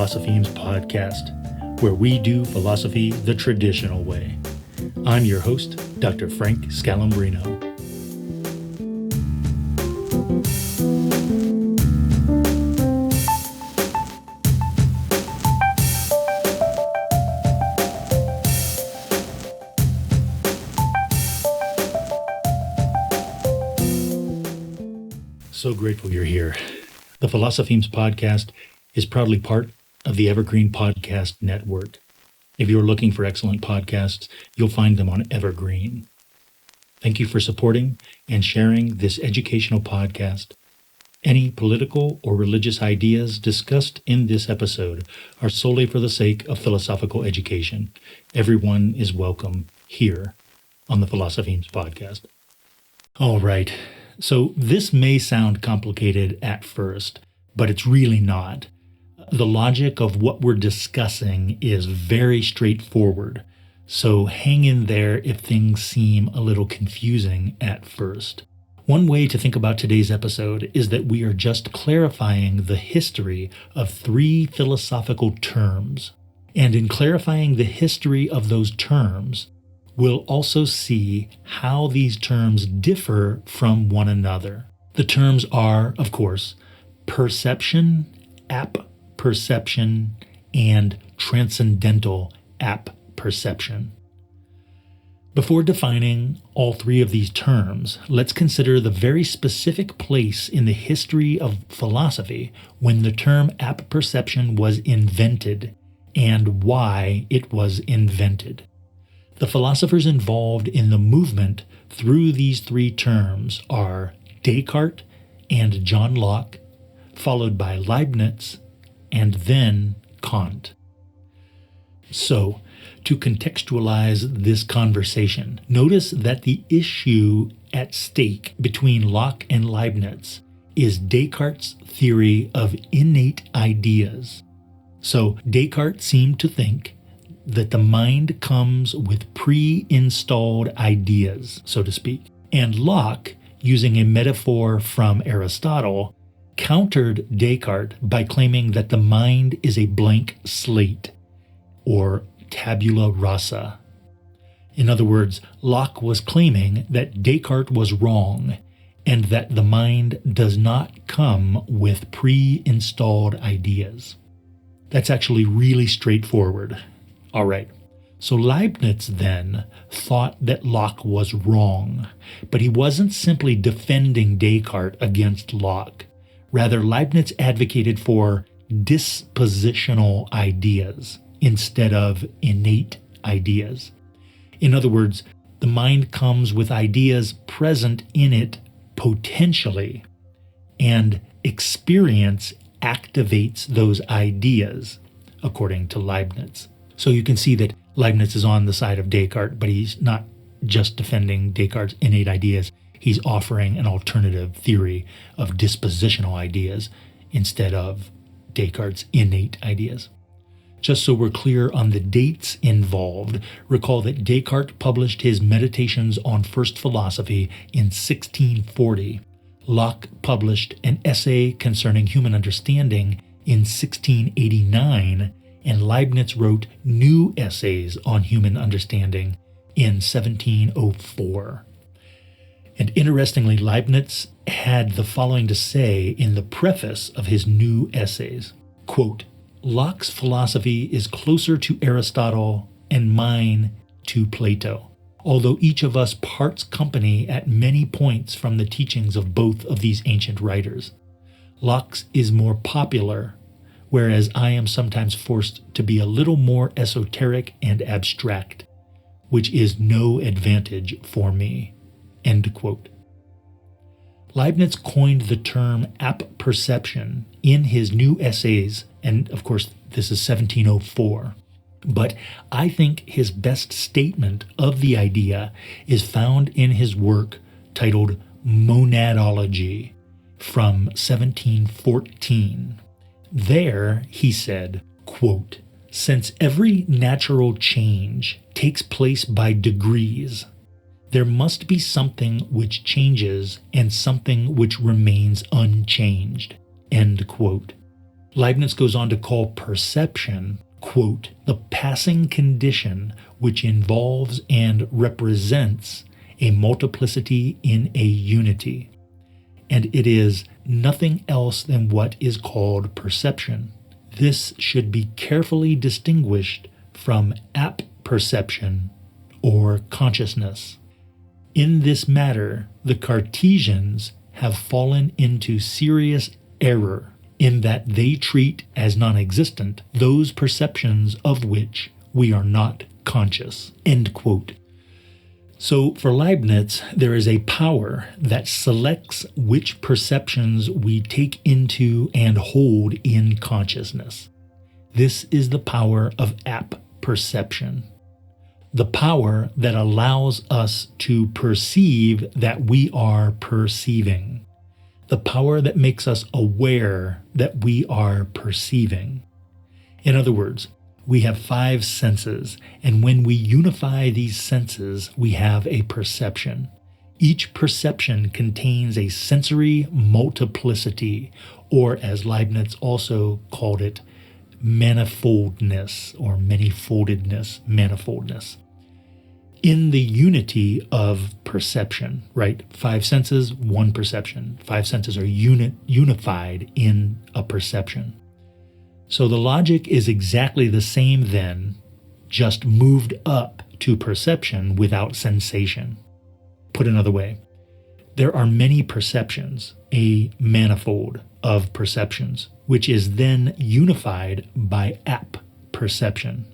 Philosophemes podcast, where we do philosophy the traditional way. I'm your host, Dr. Frank Scalambrino. So grateful you're here. The Philosophemes podcast is proudly part of the Evergreen Podcast Network. If you're looking for excellent podcasts, you'll find them on Evergreen. Thank you for supporting and sharing this educational podcast. Any political or religious ideas discussed in this episode are solely for the sake of philosophical education. Everyone is welcome here on the Philosophemes podcast. All right. So this may sound complicated at first, but it's really not. The logic of what we're discussing is very straightforward, so hang in there if things seem a little confusing at first. One way to think about today's episode is that we are just clarifying the history of three philosophical terms. And in clarifying the history of those terms, we'll also see how these terms differ from one another. The terms are, of course, perception, apperception, and transcendental apperception. Before defining all three of these terms, let's consider the very specific place in the history of philosophy when the term apperception was invented and why it was invented. The philosophers involved in the movement through these three terms are Descartes and John Locke, followed by Leibniz, and then Kant. So, to contextualize this conversation, notice that the issue at stake between Locke and Leibniz is Descartes' theory of innate ideas. So, Descartes seemed to think that the mind comes with pre-installed ideas, so to speak. And Locke, using a metaphor from Aristotle, countered Descartes by claiming that the mind is a blank slate, or tabula rasa. In other words, Locke was claiming that Descartes was wrong, and that the mind does not come with pre-installed ideas. That's actually really straightforward. All right, so Leibniz then thought that Locke was wrong, but he wasn't simply defending Descartes against Locke. Rather, Leibniz advocated for dispositional ideas instead of innate ideas. In other words, the mind comes with ideas present in it potentially, and experience activates those ideas, according to Leibniz. So you can see that Leibniz is on the side of Descartes, but he's not just defending Descartes' innate ideas. He's offering an alternative theory of dispositional ideas instead of Descartes' innate ideas. Just so we're clear on the dates involved, recall that Descartes published his Meditations on First Philosophy in 1640. Locke published an essay concerning human understanding in 1689, and Leibniz wrote new essays on human understanding in 1704. And interestingly, Leibniz had the following to say in the preface of his new essays, quote, "Locke's philosophy is closer to Aristotle and mine to Plato, although each of us parts company at many points from the teachings of both of these ancient writers. Locke's is more popular, whereas I am sometimes forced to be a little more esoteric and abstract, which is no advantage for me." End quote. Leibniz coined the term apperception in his new essays, and of course this is 1704. But I think his best statement of the idea is found in his work titled Monadology from 1714. There he said, quote, "Since every natural change takes place by degrees, there must be something which changes and something which remains unchanged." End quote. Leibniz goes on to call perception, quote, the passing condition which involves and represents a multiplicity in a unity, and it is nothing else than what is called perception. This should be carefully distinguished from apperception or consciousness. In this matter, the Cartesians have fallen into serious error in that they treat as non-existent those perceptions of which we are not conscious. End quote. So for Leibniz, there is a power that selects which perceptions we take into and hold in consciousness. This is the power of apperception, the power that allows us to perceive that we are perceiving, the power that makes us aware that we are perceiving. In other words, we have 5 senses, and when we unify these senses, we have a perception. Each perception contains a sensory multiplicity, or as Leibniz also called it, manifoldness, or manyfoldedness, manifoldness. In the unity of perception, right? 5 senses, 1 perception. 5 senses are unified in a perception. So the logic is exactly the same then, just moved up to perception without sensation. Put another way, there are many perceptions, a manifold of perceptions, which is then unified by apperception.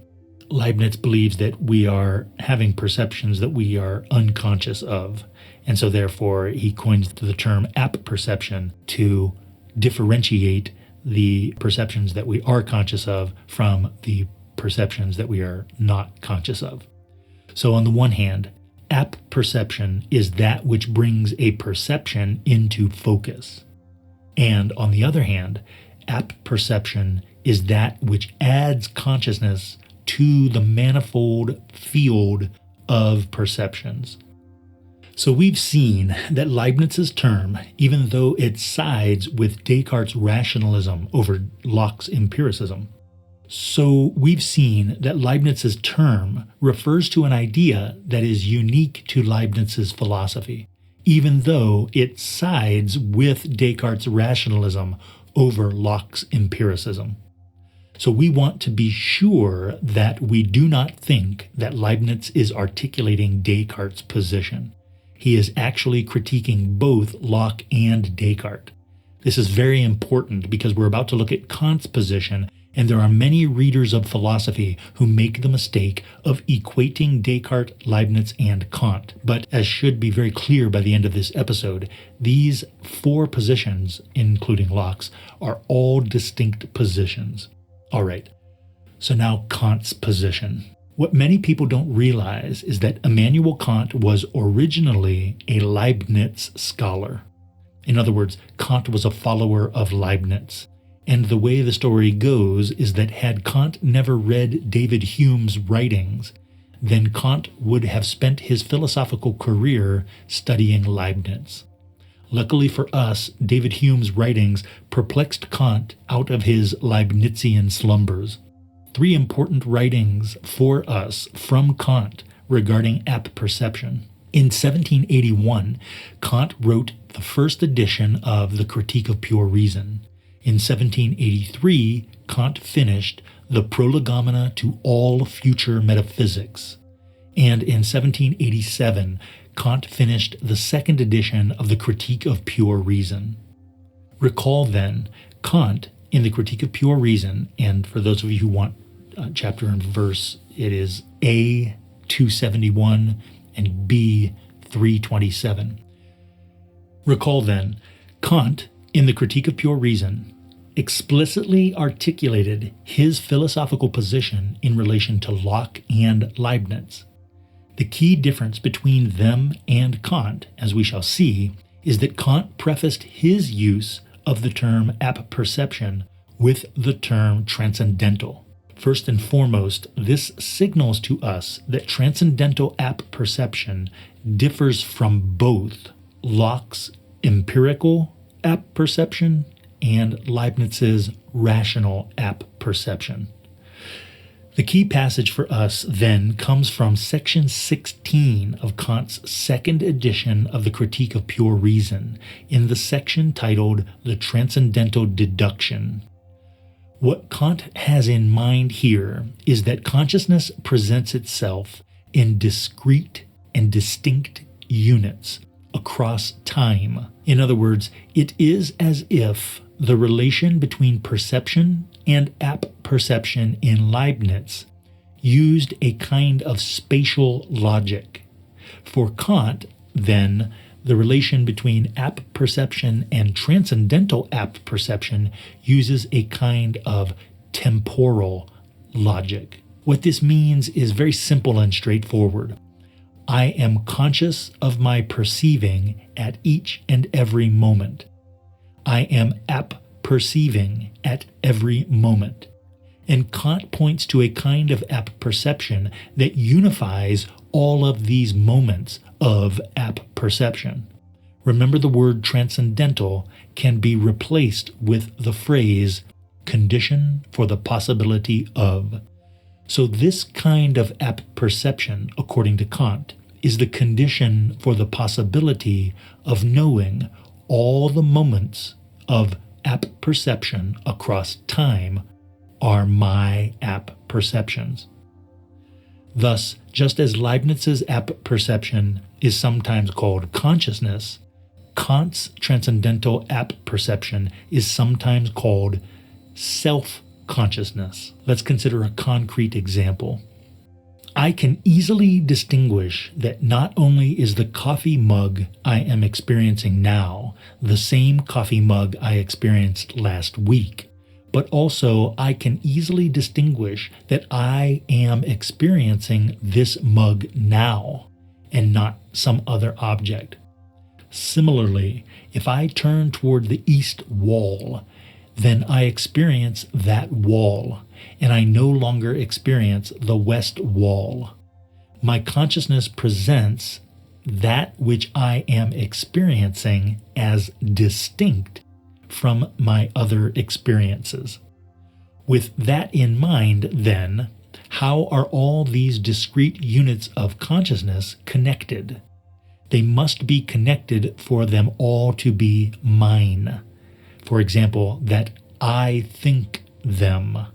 Leibniz believes that we are having perceptions that we are unconscious of, and so therefore he coins the term apperception to differentiate the perceptions that we are conscious of from the perceptions that we are not conscious of. So on the one hand, apperception is that which brings a perception into focus. And on the other hand, apperception is that which adds consciousness to the manifold field of perceptions. So we've seen that Leibniz's term, even though it sides with Descartes' rationalism over Locke's empiricism, so we've seen that Leibniz's term refers to an idea that is unique to Leibniz's philosophy, even though it sides with Descartes' rationalism over Locke's empiricism. So we want to be sure that we do not think that Leibniz is articulating Descartes' position. He is actually critiquing both Locke and Descartes. This is very important because we're about to look at Kant's position, and there are many readers of philosophy who make the mistake of equating Descartes, Leibniz, and Kant. But as should be very clear by the end of this episode, these 4 positions, including Locke's, are all distinct positions. All right, so now Kant's position. What many people don't realize is that Immanuel Kant was originally a Leibniz scholar. In other words, Kant was a follower of Leibniz. And the way the story goes is that had Kant never read David Hume's writings, then Kant would have spent his philosophical career studying Leibniz. Luckily for us, David Hume's writings perplexed Kant out of his Leibnizian slumbers. 3 important writings for us from Kant regarding apperception. In 1781, Kant wrote the first edition of the Critique of Pure Reason. In 1783, Kant finished the Prolegomena to All Future Metaphysics. And in 1787, Kant finished the second edition of the Critique of Pure Reason. Recall then, Kant, in the Critique of Pure Reason, and for those of you who want chapter and verse, it is A 271 and B 327. Recall then, Kant, in the Critique of Pure Reason, explicitly articulated his philosophical position in relation to Locke and Leibniz. The key difference between them and Kant, as we shall see, is that Kant prefaced his use of the term apperception with the term transcendental. First and foremost, this signals to us that transcendental apperception differs from both Locke's empirical apperception and Leibniz's rational apperception. The key passage for us, then, comes from section 16 of Kant's second edition of the Critique of Pure Reason, in the section titled The Transcendental Deduction. What Kant has in mind here is that consciousness presents itself in discrete and distinct units across time. In other words, it is as if the relation between perception and apperception in Leibniz used a kind of spatial logic. For Kant, then, the relation between apperception and transcendental apperception uses a kind of temporal logic. What this means is very simple and straightforward. I am conscious of my perceiving at each and every moment. I am apperceiving at every moment. And Kant points to a kind of apperception that unifies all of these moments of apperception. Remember, the word transcendental can be replaced with the phrase condition for the possibility of. So this kind of apperception, according to Kant, is the condition for the possibility of knowing all the moments of apperception across time are my apperceptions. Thus, just as Leibniz's apperception is sometimes called consciousness, Kant's transcendental apperception is sometimes called self-consciousness. Let's consider a concrete example. I can easily distinguish that not only is the coffee mug I am experiencing now the same coffee mug I experienced last week, but also I can easily distinguish that I am experiencing this mug now and not some other object. Similarly, if I turn toward the east wall, then I experience that wall, and I no longer experience the west wall. My consciousness presents that which I am experiencing as distinct from my other experiences. With that in mind, then, how are all these discrete units of consciousness connected? They must be connected for them all to be mine. For example, that I think them.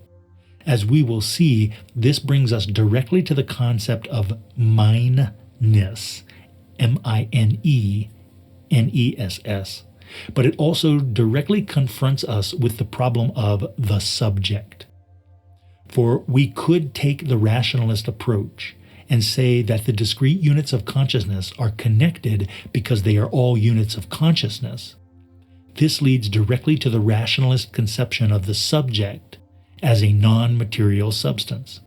As we will see, this brings us directly to the concept of mineness, M-I-N-E-N-E-S-S. But it also directly confronts us with the problem of the subject. For we could take the rationalist approach and say that the discrete units of consciousness are connected because they are all units of consciousness. This leads directly to the rationalist conception of the subject as a non-material substance.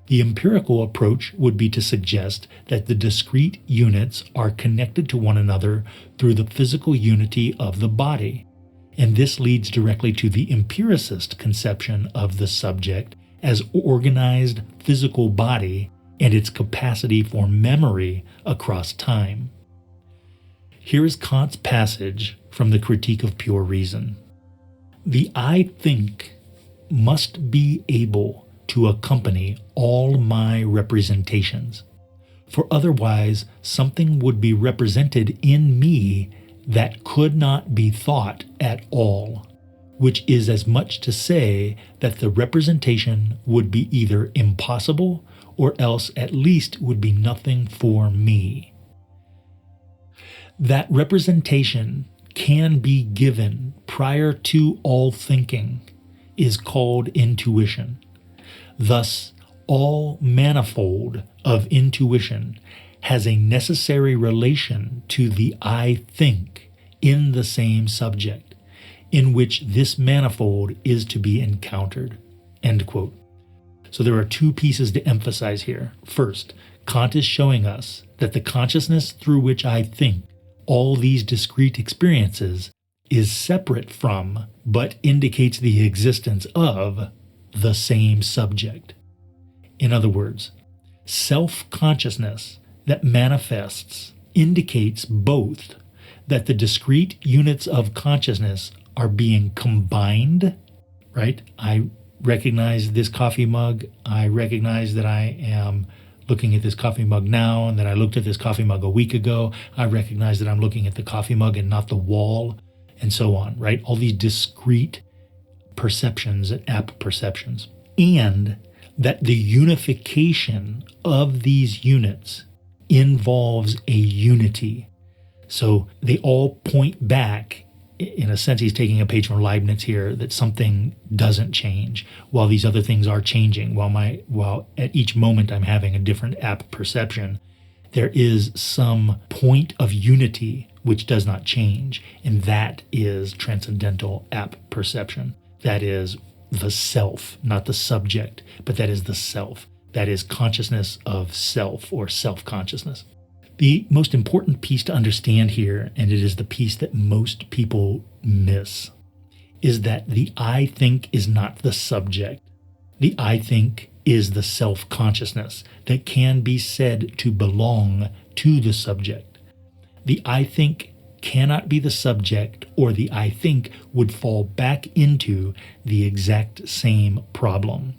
The empirical approach would be to suggest that the discrete units are connected to one another through the physical unity of the body, and this leads directly to the empiricist conception of the subject as organized physical body and its capacity for memory across time. Here is Kant's passage from the Critique of Pure Reason. The I think must be able to accompany all my representations, for otherwise something would be represented in me that could not be thought at all, which is as much to say that the representation would be either impossible or else at least would be nothing for me. That representation can be given prior to all thinking is called intuition. Thus, all manifold of intuition has a necessary relation to the I think in the same subject, in which this manifold is to be encountered. End quote. So there are two pieces to emphasize here. First, Kant is showing us that the consciousness through which I think all these discrete experiences is separate from, but indicates the existence of, the same subject. In other words, self-consciousness that manifests indicates both that the discrete units of consciousness are being combined, right? I recognize this coffee mug. I recognize that I am looking at this coffee mug now, and that I looked at this coffee mug a week ago. I recognize that I'm looking at the coffee mug and not the wall, and so on, right? All these discrete perceptions and apperceptions. And that the unification of these units involves a unity. So they all point back. In a sense, he's taking a page from Leibniz here, that something doesn't change while these other things are changing. While at each moment I'm having a different apperception, there is some point of unity which does not change, and that is transcendental apperception. That is the self, not the subject, but that is the self. That is consciousness of self, or self-consciousness. The most important piece to understand here, and it is the piece that most people miss, is that the I think is not the subject. The I think is the self-consciousness that can be said to belong to the subject. The I think cannot be the subject, or the I think would fall back into the exact same problem,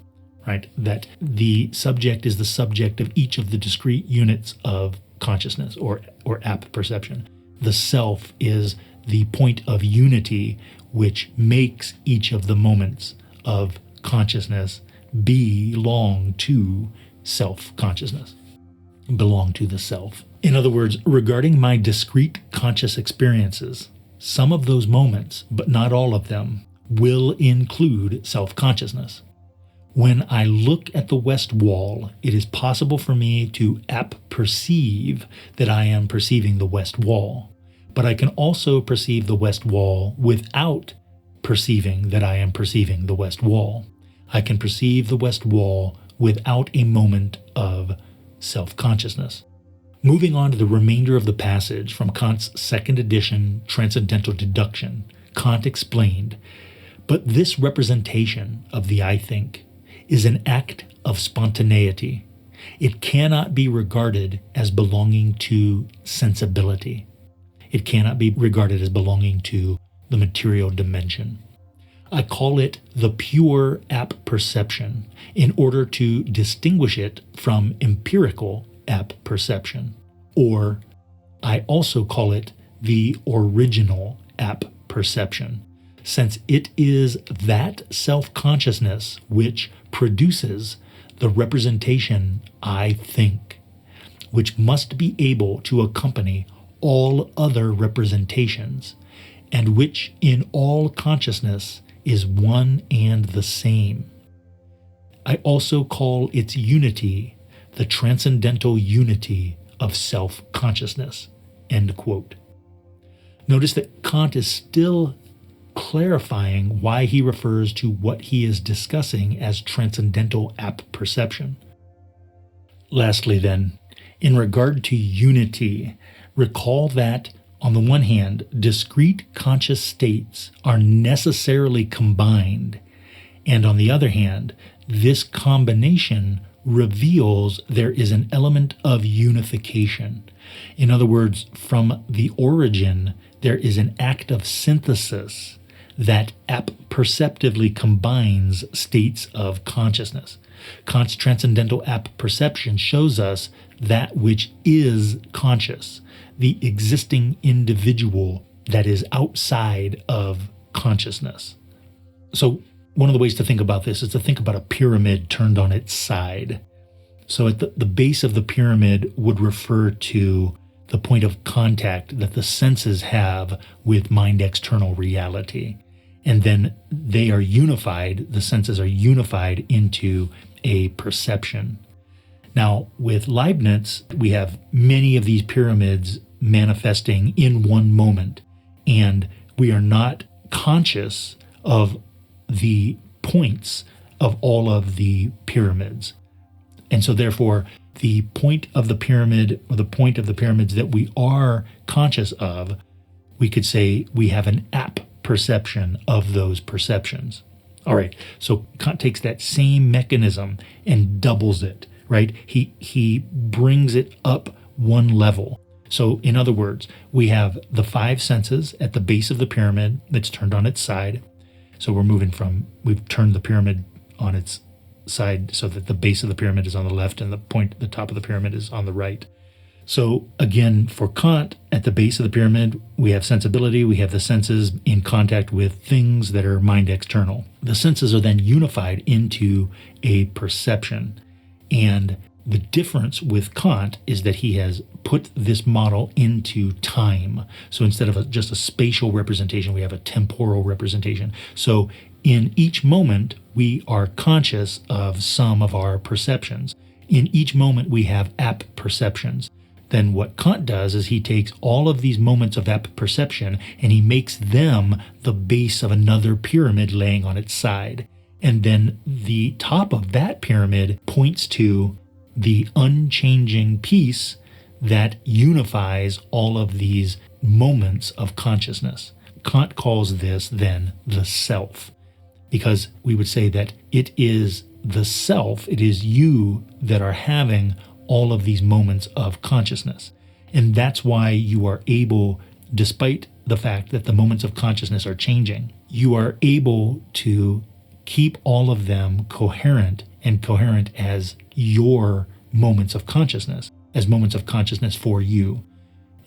right? That the subject is the subject of each of the discrete units of consciousness or apperception. The self is the point of unity which makes each of the moments of consciousness belong to self-consciousness, belong to the self. In other words, regarding my discrete conscious experiences, some of those moments, but not all of them, will include self-consciousness. When I look at the west wall, it is possible for me to perceive that I am perceiving the west wall. But I can also perceive the west wall without perceiving that I am perceiving the west wall. I can perceive the west wall without a moment of self-consciousness. Moving on to the remainder of the passage from Kant's second edition Transcendental Deduction, Kant explained, but this representation of the I think is an act of spontaneity. It cannot be regarded as belonging to sensibility. It cannot be regarded as belonging to the material dimension. I call it the pure apperception in order to distinguish it from empirical apperception, or I also call it the original apperception, since it is that self-consciousness which produces the representation I think, which must be able to accompany all other representations, and which in all consciousness is one and the same. I also call its unity the transcendental unity of self-consciousness. End quote. Notice that Kant is still clarifying why he refers to what he is discussing as transcendental apperception. Lastly then, in regard to unity, recall that, on the one hand, discrete conscious states are necessarily combined, and on the other hand, this combination reveals there is an element of unification. In other words, from the origin, there is an act of synthesis that apperceptively combines states of consciousness. Kant's transcendental apperception shows us that which is conscious, the existing individual that is outside of consciousness. So one of the ways to think about this is to think about a pyramid turned on its side. So at the base of the pyramid would refer to the point of contact that the senses have with mind external reality. And then they are unified, the senses are unified into a perception. Now, with Leibniz, we have many of these pyramids manifesting in one moment, and we are not conscious of the points of all of the pyramids. And so therefore, the point of the pyramid, or the point of the pyramids that we are conscious of, we could say we have an apperception of those perceptions. All right, so Kant takes that same mechanism and doubles it, right? He brings it up one level. So in other words, we have the five senses at the base of the pyramid that's turned on its side. So we've turned the pyramid on its side so that the base of the pyramid is on the left and the top of the pyramid is on the right. So again, for Kant, at the base of the pyramid, we have sensibility, we have the senses in contact with things that are mind external. The senses are then unified into a perception. And the difference with Kant is that he has put this model into time. So instead of just a spatial representation, we have a temporal representation. So in each moment, we are conscious of some of our perceptions. In each moment, we have apperceptions. Then what Kant does is he takes all of these moments of apperception and he makes them the base of another pyramid laying on its side. And then the top of that pyramid points to the unchanging piece that unifies all of these moments of consciousness. Kant calls this then the self, because we would say that it is the self, it is you that are having all of these moments of consciousness. And that's why you are able, despite the fact that the moments of consciousness are changing, you are able to keep all of them coherent as your moments of consciousness, as moments of consciousness for you.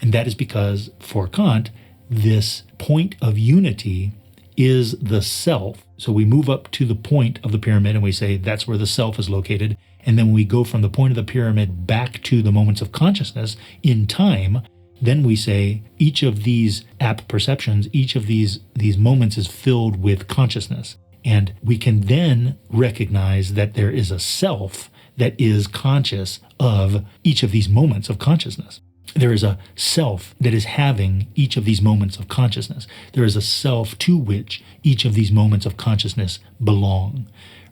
And that is because for Kant, this point of unity is the self. So we move up to the point of the pyramid and we say that's where the self is located. And then we go from the point of the pyramid back to the moments of consciousness in time. Then we say each of these apperceptions, each of these moments is filled with consciousness. And we can then recognize that there is a self that is conscious of each of these moments of consciousness. There is a self that is having each of these moments of consciousness. There is a self to which each of these moments of consciousness belong.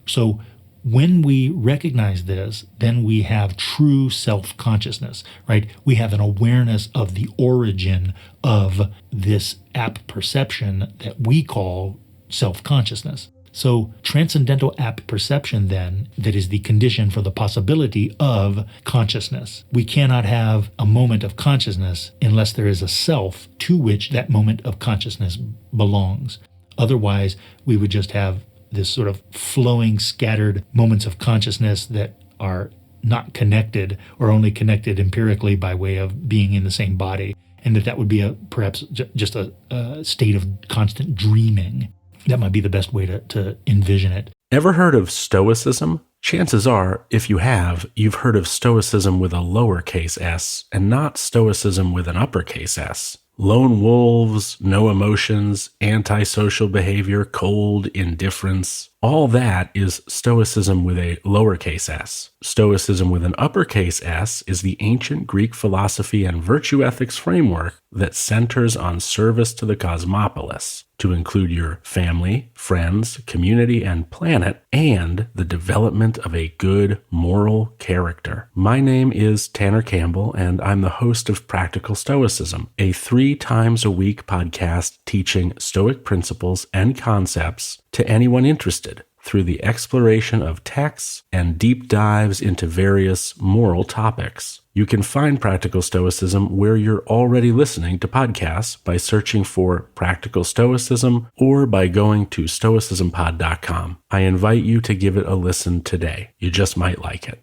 So when we recognize this, then we have true self-consciousness, right? We have an awareness of the origin of this apperception that we call self-consciousness. So transcendental apperception then, that is the condition for the possibility of consciousness. We cannot have a moment of consciousness unless there is a self to which that moment of consciousness belongs. Otherwise, we would just have this sort of flowing, scattered moments of consciousness that are not connected or only connected empirically by way of being in the same body. And that would be perhaps just a state of constant dreaming. That might be the best way to envision it. Ever heard of Stoicism? Chances are, if you have, you've heard of Stoicism with a lowercase s and not Stoicism with an uppercase S. Lone wolves, no emotions, antisocial behavior, cold indifference. All that is Stoicism with a lowercase s. Stoicism with an uppercase S is the ancient Greek philosophy and virtue ethics framework that centers on service to the cosmopolis, to include your family, friends, community, and planet, and the development of a good moral character. My name is Tanner Campbell, and I'm the host of Practical Stoicism, a 3 times a week podcast teaching Stoic principles and concepts to anyone interested through the exploration of texts and deep dives into various moral topics. You can find Practical Stoicism where you're already listening to podcasts by searching for Practical Stoicism or by going to stoicismpod.com. I invite you to give it a listen today. You just might like it.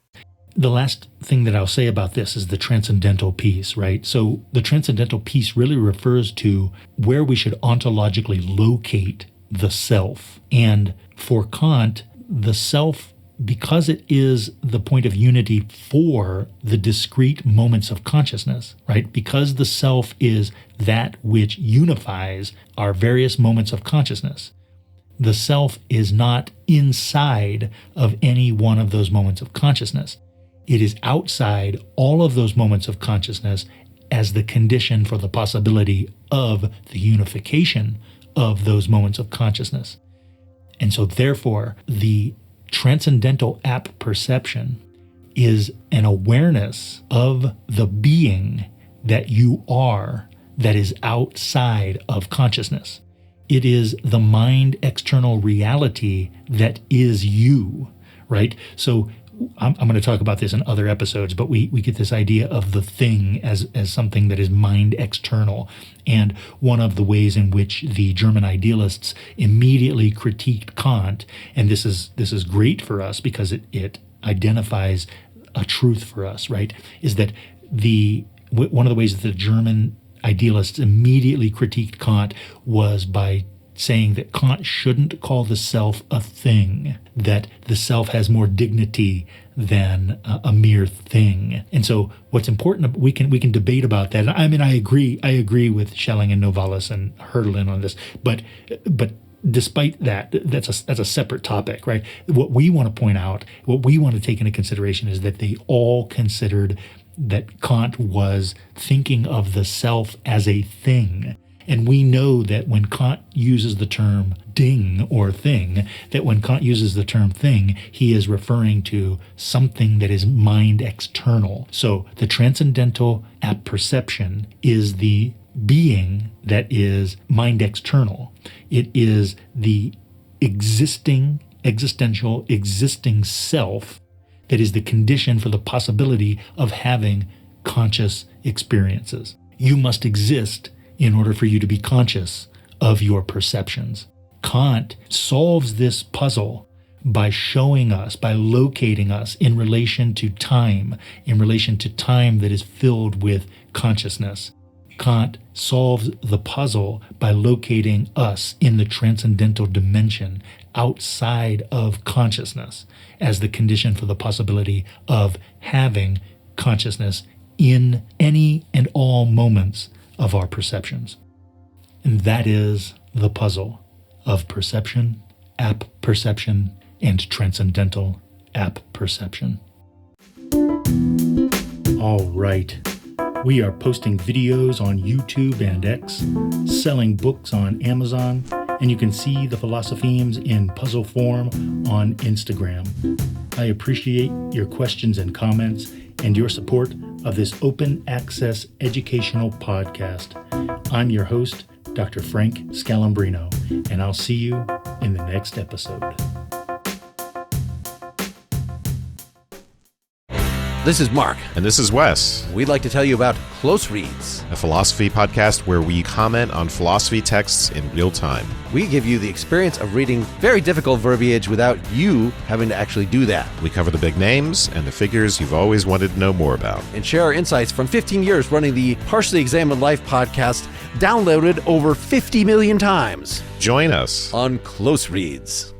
The last thing that I'll say about this is the transcendental piece, right? So the transcendental piece really refers to where we should ontologically locate the self. And for Kant, the self, because it is the point of unity for the discrete moments of consciousness, right? Because the self is that which unifies our various moments of consciousness, the self is not inside of any one of those moments of consciousness. It is outside all of those moments of consciousness as the condition for the possibility of the unification of those moments of consciousness. And so therefore, the transcendental apperception is an awareness of the being that you are that is outside of consciousness. It is the mind external reality that is you, right? So I'm going to talk about this in other episodes, but we get this idea of the thing as something that is mind external. And one of the ways in which the German idealists immediately critiqued Kant, and this is great for us because it identifies a truth for us, right? Is that one of the ways that the German idealists immediately critiqued Kant was by saying that Kant shouldn't call the self a thing, that the self has more dignity than a mere thing. And so what's important, we can debate about that. I mean, I agree with Schelling and Novalis and Hölderlin on this, but despite that, that's a separate topic, right? What we want to point out, what we want to take into consideration is that they all considered that Kant was thinking of the self as a thing. And we know that when Kant uses the term ding or thing, that when Kant uses the term thing, he is referring to something that is mind external. So the transcendental apperception is the being that is mind external. It is the existing self that is the condition for the possibility of having conscious experiences. You must exist in order for you to be conscious of your perceptions. Kant solves this puzzle by showing us, by locating us in relation to time that is filled with consciousness. Kant solves the puzzle by locating us in the transcendental dimension outside of consciousness as the condition for the possibility of having consciousness in any and all moments of our perceptions. And that is the puzzle of perception, apperception, and transcendental apperception. All right. We are posting videos on YouTube and X, selling books on Amazon, and you can see the Philosophemes in puzzle form on Instagram. I appreciate your questions and comments and your support of this open access educational podcast. I'm your host, Dr. Frank Scalambrino, and I'll see you in the next episode. This is Mark. And this is Wes. We'd like to tell you about Close Reads, a philosophy podcast where we comment on philosophy texts in real time. We give you the experience of reading very difficult verbiage without you having to actually do that. We cover the big names and the figures you've always wanted to know more about. And share our insights from 15 years running the Partially Examined Life podcast, downloaded over 50 million times. Join us on Close Reads.